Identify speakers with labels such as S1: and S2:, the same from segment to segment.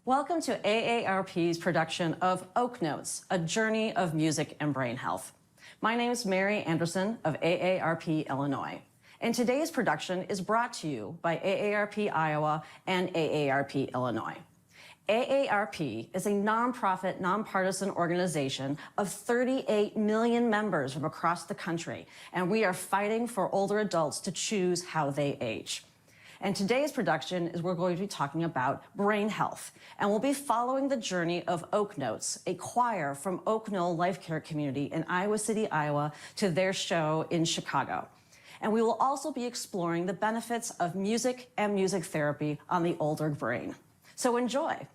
S1: Welcome to AARP's production of Oaknotes, A Journey of Music and Brain Health. My name is Mary Anderson of AARP Illinois, and today's production is brought to you by AARP Iowa and AARP Illinois. AARP is a nonprofit, nonpartisan organization of 38 million members from across the country, and we are fighting for older adults to choose how they age. And today's production is we're going to be talking about brain health. And we'll be following the journey of Oaknotes, a choir from Oaknoll Lifecare Community in Iowa City, Iowa, to their show in Chicago. And we will also be exploring the benefits of music and music therapy on the older brain. So enjoy.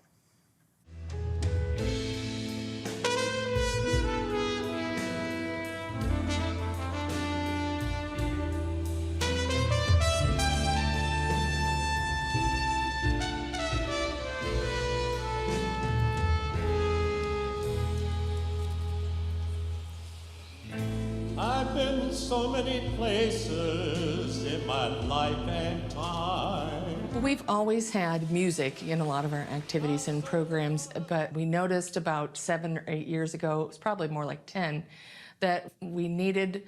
S2: I've been so many places in my life and time.
S3: We've always had music in a lot of our activities and programs, but we noticed about 7 or 8 years ago, it was probably more like 10, that we needed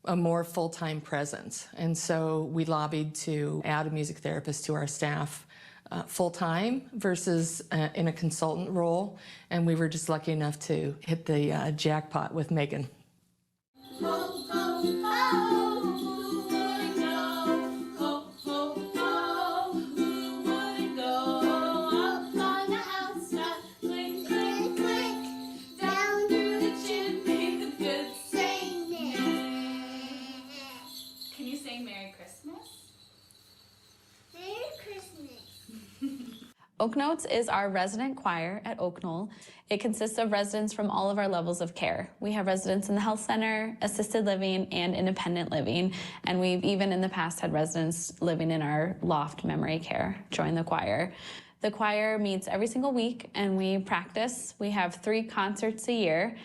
S3: a more full-time presence. And so we lobbied to add a music therapist to our staff full-time versus in a consultant role. And we were just lucky enough to hit the jackpot with Megan.
S4: Oaknotes is our resident choir at Oaknoll. It consists of residents from all of our levels of care. We have residents in the health center, assisted living, and independent living. And we've even in the past had residents living in our loft memory care join the choir. The choir meets every single week and we practice. We have 3 concerts a year,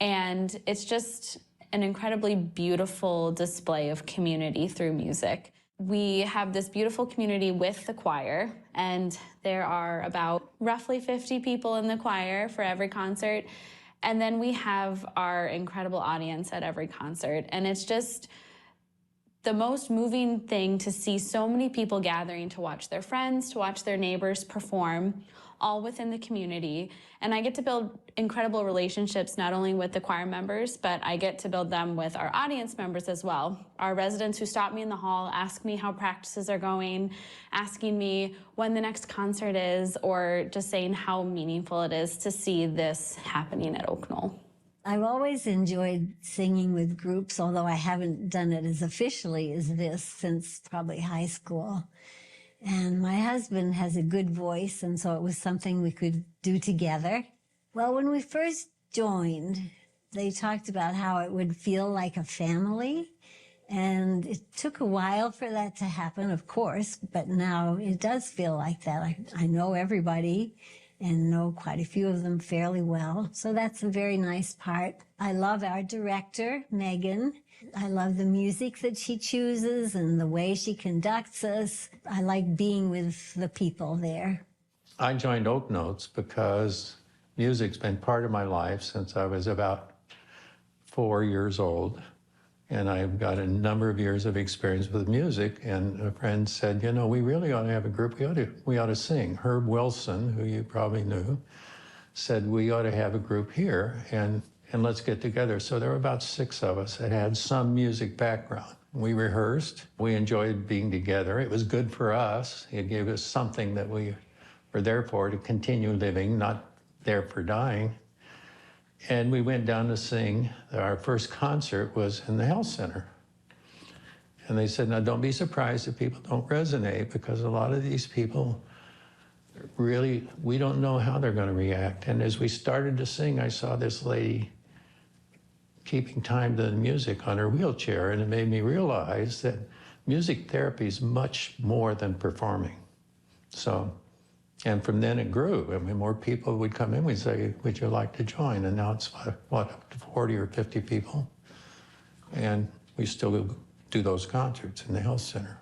S4: and it's just an incredibly beautiful display of community through music. We have this beautiful community with the choir, and there are about roughly 50 people in the choir for every concert. And then we have our incredible audience at every concert. And it's just the most moving thing to see so many people gathering to watch their friends, to watch their neighbors perform, all within the community. And I get to build incredible relationships, not only with the choir members, but I get to build them with our audience members as well. Our residents who stop me in the hall, ask me how practices are going, asking me when the next concert is, or just saying how meaningful it is to see this happening at Oaknoll.
S5: I've always enjoyed singing with groups, although I haven't done it as officially as this since probably high school. And my husband has a good voice, and so it was something we could do together. Well, when we first joined, they talked about how it would feel like a family. And it took a while for that to happen, of course, but now it does feel like that. I know everybody and know quite a few of them fairly well. So that's a very nice part. I love our director, Megan. I love the music that she chooses and the way she conducts us. I like being with the people there.
S2: I joined Oaknotes because music's been part of my life since I was about 4 years old. And I've got a number of years of experience with music, and a friend said, you know, we really ought to have a group, we ought to sing. Herb Wilson, who you probably knew, said we ought to have a group here and let's get together. So there were about 6 of us that had some music background. We rehearsed, we enjoyed being together. It was good for us. It gave us something that we were there for, to continue living, not there for dying. And we went down to sing. Our first concert was in the health center. And they said, now don't be surprised if people don't resonate, because a lot of these people really, we don't know how they're going to react. And as we started to sing, I saw this lady keeping time to the music on her wheelchair, and it made me realize that music therapy is much more than performing. So, and from then it grew. I mean, more people would come in, we'd say, would you like to join? And now it's, what, up to 40 or 50 people? And we still do those concerts in the health center.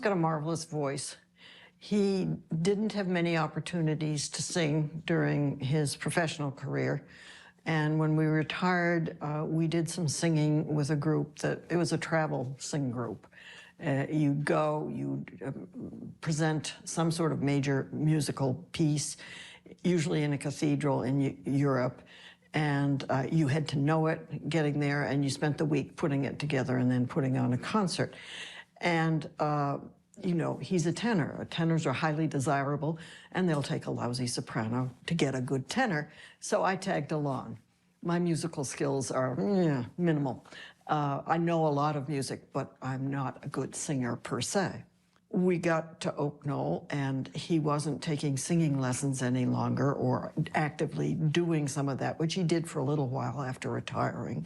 S6: got a marvelous voice. He didn't have many opportunities to sing during his professional career. And when we retired, we did some singing with a group it was a travel sing group. You'd go, you'd present some sort of major musical piece, usually in a cathedral in Europe. And you had to know it getting there, and you spent the week putting it together and then putting on a concert. And, you know, he's a tenor. Tenors are highly desirable, and they'll take a lousy soprano to get a good tenor. So I tagged along. My musical skills are minimal. I know a lot of music, but I'm not a good singer per se. We got to Oaknoll, and he wasn't taking singing lessons any longer or actively doing some of that, which he did for a little while after retiring.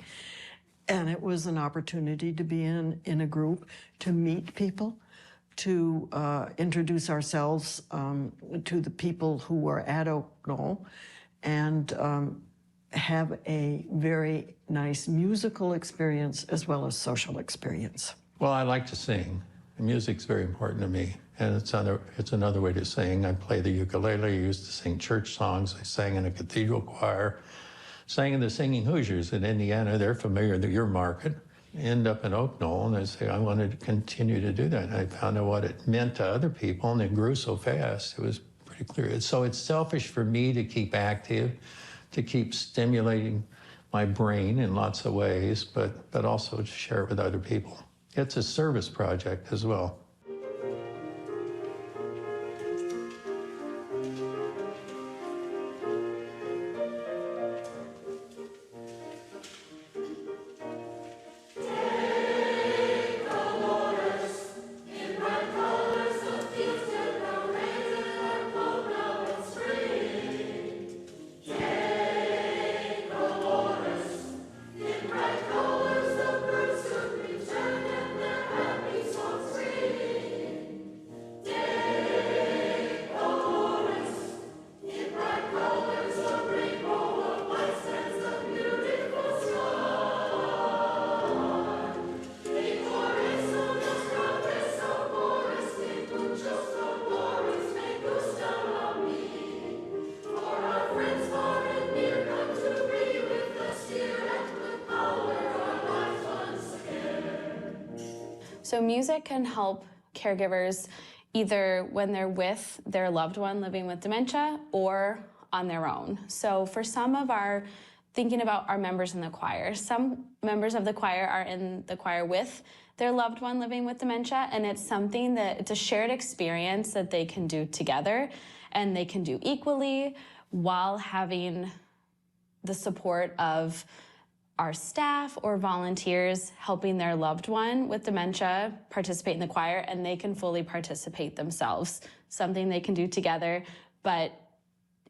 S6: And it was an opportunity to be in a group, to meet people, to introduce ourselves to the people who were at Oaknoll, and have a very nice musical experience as well as social experience.
S2: Well, I like to sing. Music's very important to me, and it's another way to sing. I play the ukulele. I used to sing church songs. I sang in a cathedral choir, sang in the Singing Hoosiers in Indiana. They're familiar with your market. End up in Oaknoll, and I say I wanted to continue to do that. And I found out what it meant to other people, and it grew so fast. It was pretty clear. So it's selfish for me to keep active, to keep stimulating my brain in lots of ways, but also to share it with other people. It's a service project as well.
S4: So music can help caregivers either when they're with their loved one living with dementia or on their own. So for some of thinking about our members in the choir, some members of the choir are in the choir with their loved one living with dementia, and it's something it's a shared experience that they can do together, and they can do equally while having the support of our staff or volunteers helping their loved one with dementia participate in the choir, and they can fully participate themselves, something they can do together, but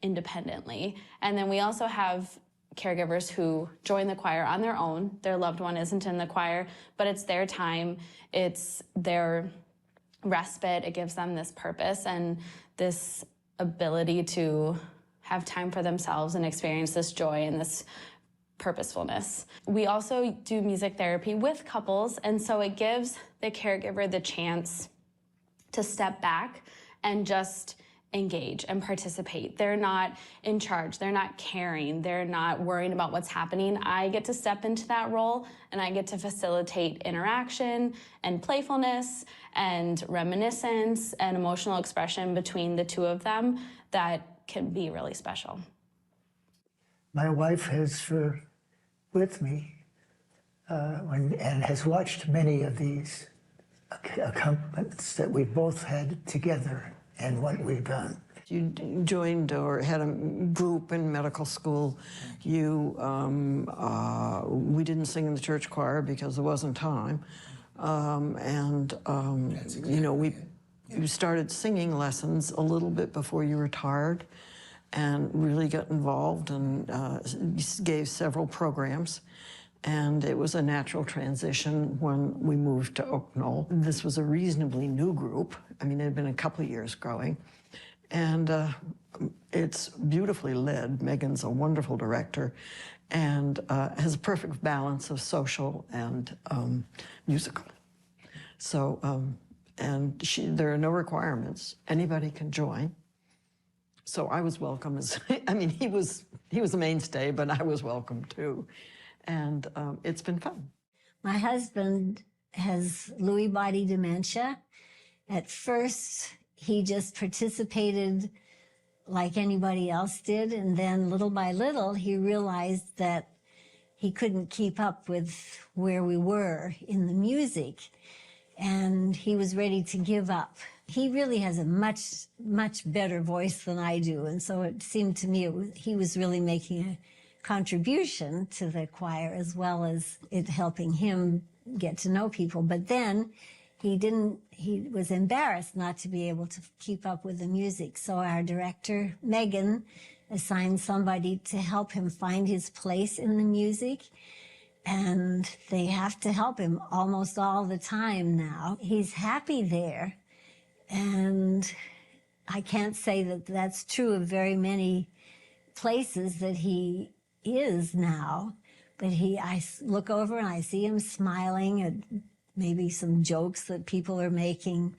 S4: independently. And then we also have caregivers who join the choir on their own. Their loved one isn't in the choir, but it's their time, it's their respite. It gives them this purpose and this ability to have time for themselves and experience this joy and this purposefulness. We also do music therapy with couples, and so it gives the caregiver the chance to step back and just engage and participate. They're not in charge, they're not caring, they're not worrying about what's happening. I get to step into that role, and I get to facilitate interaction and playfulness and reminiscence and emotional expression between the two of them that can be really special.
S7: My wife is with me and has watched many of these accompaniments that we both had together and what we've done.
S6: You joined or had a group in medical school. We didn't sing in the church choir because there wasn't time. You know, you started singing lessons a little bit before you retired, and really got involved and gave several programs. And it was a natural transition when we moved to Oaknoll. This was a reasonably new group. I mean, it had been a couple of years growing. And it's beautifully led. Megan's a wonderful director and has a perfect balance of social and musical. So And there are no requirements. Anybody can join. So I was welcome as, I mean, he was a mainstay, but I was welcome too. And it's been fun.
S5: My husband has Lewy body dementia. At first, he just participated like anybody else did. And then little by little, he realized that he couldn't keep up with where we were in the music. And he was ready to give up. He really has a much, much better voice than I do. And so it seemed to me he was really making a contribution to the choir as well as it helping him get to know people. But then he was embarrassed not to be able to keep up with the music. So our director, Megan, assigned somebody to help him find his place in the music. And they have to help him almost all the time now. He's happy there. And I can't say that that's true of very many places that he is now. But I look over and I see him smiling at maybe some jokes that people are making.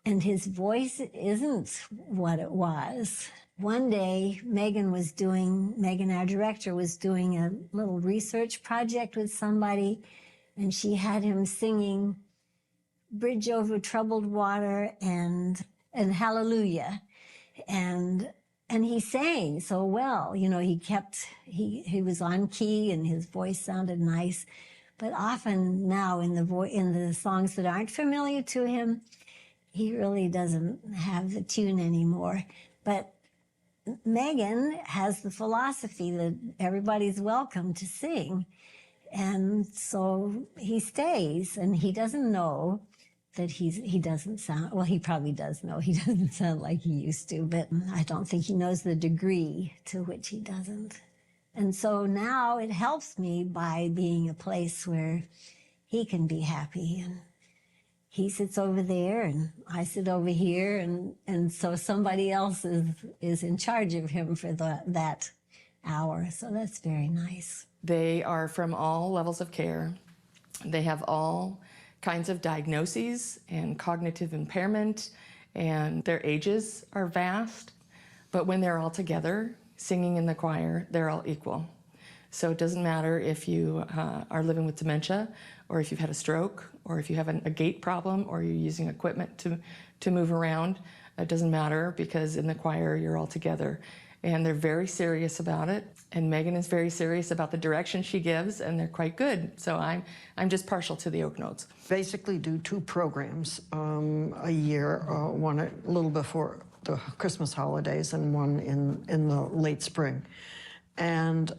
S5: And his voice isn't what it was. One day, Megan, our director, was doing a little research project with somebody, and she had him singing Bridge Over Troubled Water and Hallelujah. And he sang so well. You know, he was on key and his voice sounded nice. But often now in the songs that aren't familiar to him, he really doesn't have the tune anymore. But Megan has the philosophy that everybody's welcome to sing. And so he stays, and he doesn't know that he doesn't sound, well, he probably does know he doesn't sound like he used to, but I don't think he knows the degree to which he doesn't. And so now it helps me by being a place where he can be happy, and he sits over there and I sit over here, and so somebody else is in charge of him for that hour. So that's very nice.
S3: They are from all levels of care. They have all kinds of diagnoses and cognitive impairment, and their ages are vast. But when they're all together singing in the choir, they're all equal. So it doesn't matter if you are living with dementia, or if you've had a stroke, or if you have a gait problem, or you're using equipment to move around. It doesn't matter, because in the choir you're all together. And they're very serious about it. And Megan is very serious about the direction she gives, and they're quite good. So I'm just partial to the Oaknotes.
S6: Basically do 2 programs a year, one a little before the Christmas holidays and one in the late spring. And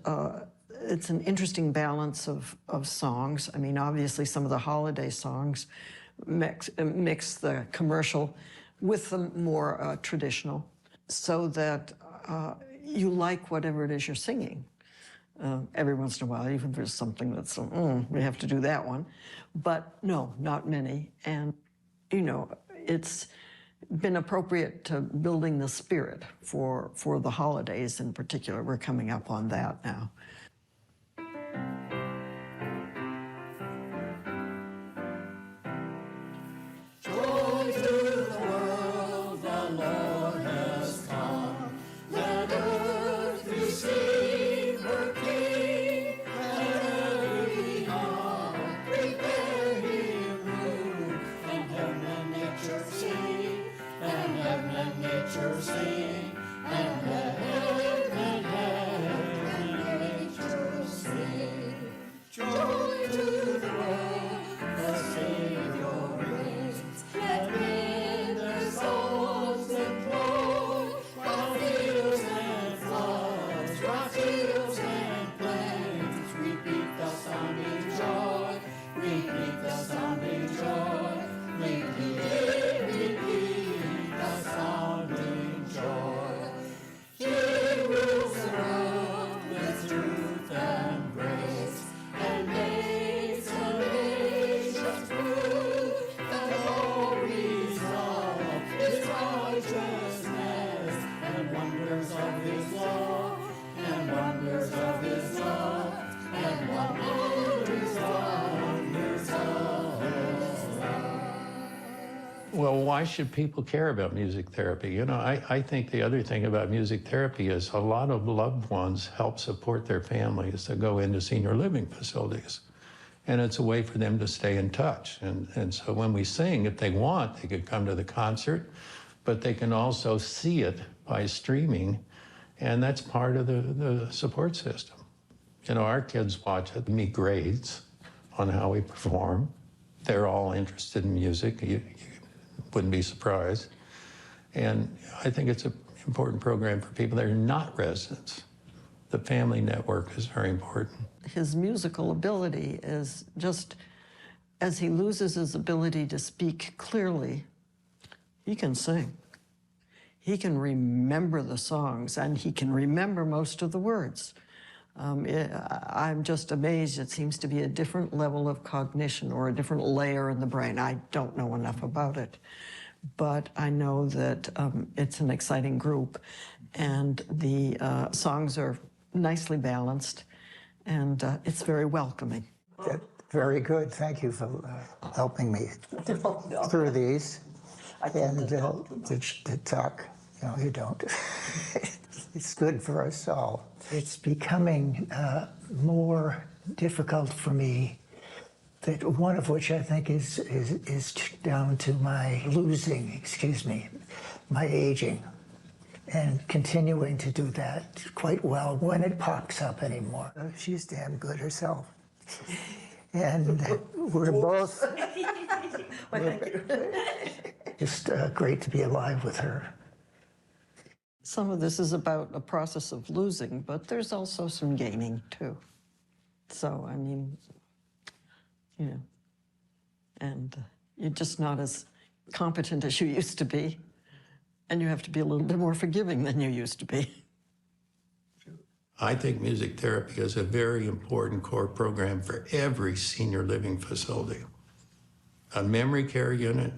S6: it's an interesting balance of songs. I mean, obviously some of the holiday songs mix the commercial with the more traditional, so that you like whatever it is you're singing. Every once in a while, even if there's something that's, we have to do that one. But no, not many. And, you know, it's been appropriate to building the spirit for the holidays in particular. We're coming up on that now.
S2: why should people care about music therapy? You know, I think the other thing about music therapy is a lot of loved ones help support their families that go into senior living facilities. And it's a way for them to stay in touch. And so when we sing, if they want, they could come to the concert, but they can also see it by streaming. And that's part of the support system. You know, our kids watch it, meet grades on how we perform. They're all interested in music. You wouldn't be surprised. And I think it's an important program for people that are not residents. The family network is very important.
S6: His musical ability is just, as he loses his ability to speak clearly, he can sing. He can remember the songs, and he can remember most of the words. I'm just amazed. It seems to be a different level of cognition or a different layer in the brain. I don't know enough about it, but I know that it's an exciting group, and the songs are nicely balanced, and it's very welcoming.
S7: Very good. Thank you for helping me through these. And to talk, you know, you don't. It's good for us all. It's becoming more difficult for me, that one of which I think is down to my my aging, and continuing to do that quite well when it pops up anymore. She's damn good herself. And we're both just great to be alive with her.
S6: Some of this is about a process of losing, but there's also some gaining too. So, I mean, you know, and you're just not as competent as you used to be, and you have to be a little bit more forgiving than you used to be.
S2: I think music therapy is a very important core program for every senior living facility. A memory care unit,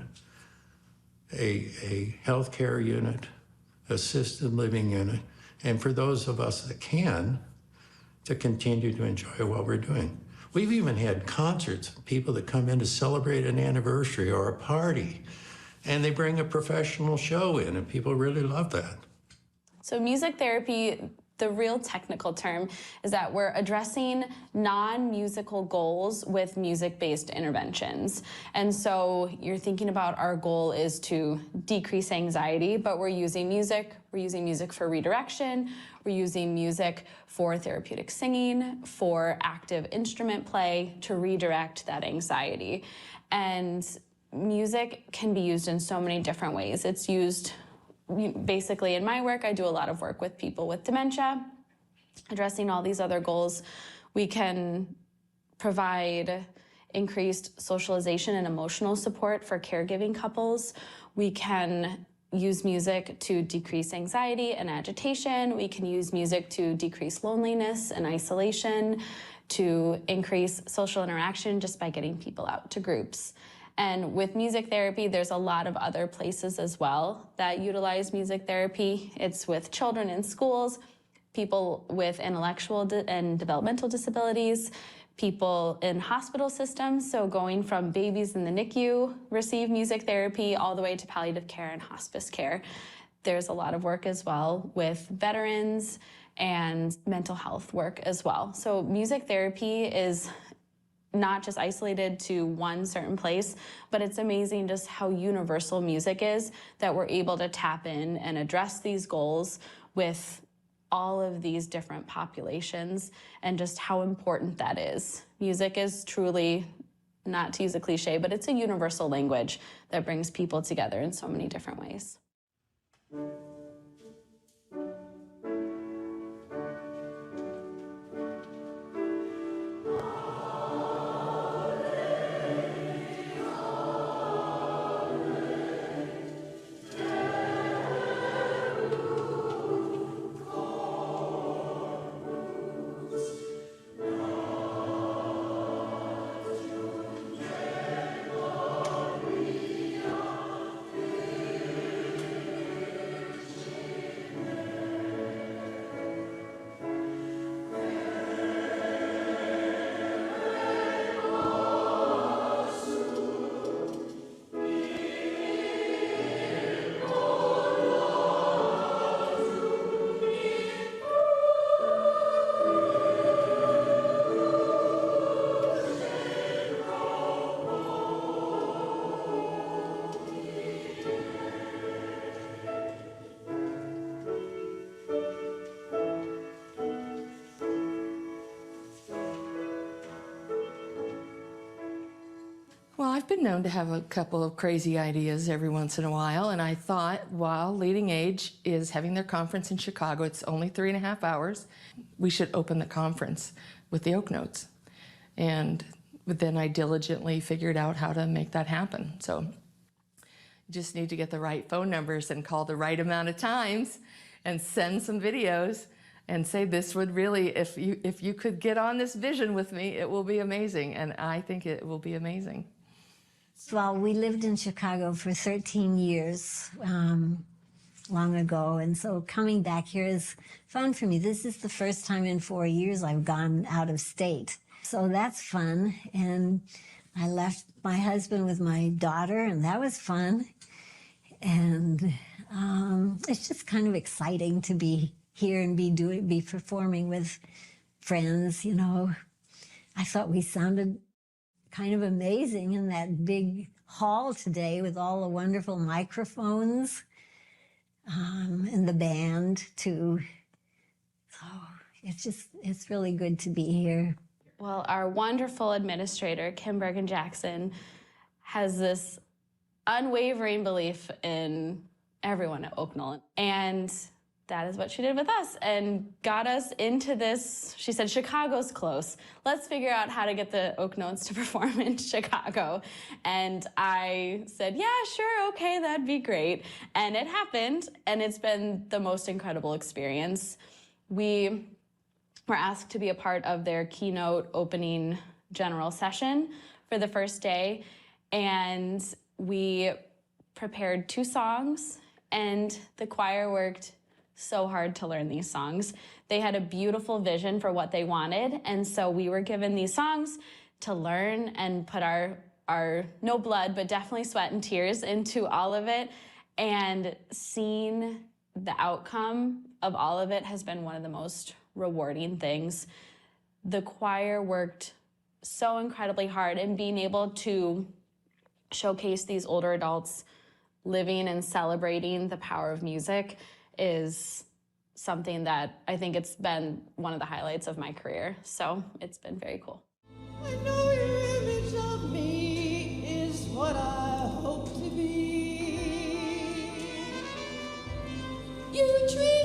S2: a health care unit, assisted living unit, and for those of us that can, to continue to enjoy what we're doing. We've even had concerts, people that come in to celebrate an anniversary or a party, and they bring a professional show in, and people really love that.
S4: So music therapy, the real technical term is that we're addressing non-musical goals with music-based interventions. And so you're thinking about our goal is to decrease anxiety, but we're using music. We're using music for redirection. We're using music for therapeutic singing, for active instrument play to redirect that anxiety. And music can be used in so many different ways. It's used basically in my work. I do a lot of work with people with dementia, addressing all these other goals. We can provide increased socialization and emotional support for caregiving couples. We can use music to decrease anxiety and agitation. We can use music to decrease loneliness and isolation, to increase social interaction just by getting people out to groups. And with music therapy, there's a lot of other places as well that utilize music therapy. It's with children in schools, people with intellectual and developmental disabilities, people in hospital systems. So going from babies in the NICU receive music therapy all the way to palliative care and hospice care. There's a lot of work as well with veterans and mental health work as well. So music therapy is not just isolated to one certain place, but it's amazing just how universal music is, that we're able to tap in and address these goals with all of these different populations, and just how important that is. Music is truly, not to use a cliche, but it's a universal language that brings people together in so many different ways.
S3: been known to have a couple of crazy ideas every once in a while, and I thought, while Leading Age is having their conference in Chicago, it's only 3.5 hours, we should open the conference with the Oaknotes. And then I diligently figured out how to make that happen. So you just need to get the right phone numbers and call the right amount of times and send some videos and say, this would really, if you could get on this vision with me, it will be amazing. And I think it will be amazing.
S5: Well, we lived in Chicago for 13 years long ago, and so coming back here is fun for me. This is the first time in 4 years I've gone out of state. So that's fun, and I left my husband with my daughter, and that was fun. And it's just kind of exciting to be here and be performing with friends, you know. I thought we sounded kind of amazing in that big hall today with all the wonderful microphones and the band too. So it's really good to be here.
S4: Well, our wonderful administrator, Kim Bergen-Jackson, has this unwavering belief in everyone at Oaknoll. And that is what she did with us and got us into this. She said, Chicago's close. Let's figure out how to get the Oaknotes to perform in Chicago. And I said, yeah, sure, okay, that'd be great. And it happened, and it's been the most incredible experience. We were asked to be a part of their keynote opening general session for the first day, and we prepared 2 songs, and the choir worked so hard to learn these songs. They had a beautiful vision for what they wanted, and so we were given these songs to learn and put our no blood, but definitely sweat and tears into all of it, and seeing the outcome of all of it has been one of the most rewarding things. The choir worked so incredibly hard, and being able to showcase these older adults living and celebrating the power of music is something that I think it's been one of the highlights of my career. So it's been very cool.
S8: I know your image of me is what I hope to be. You treat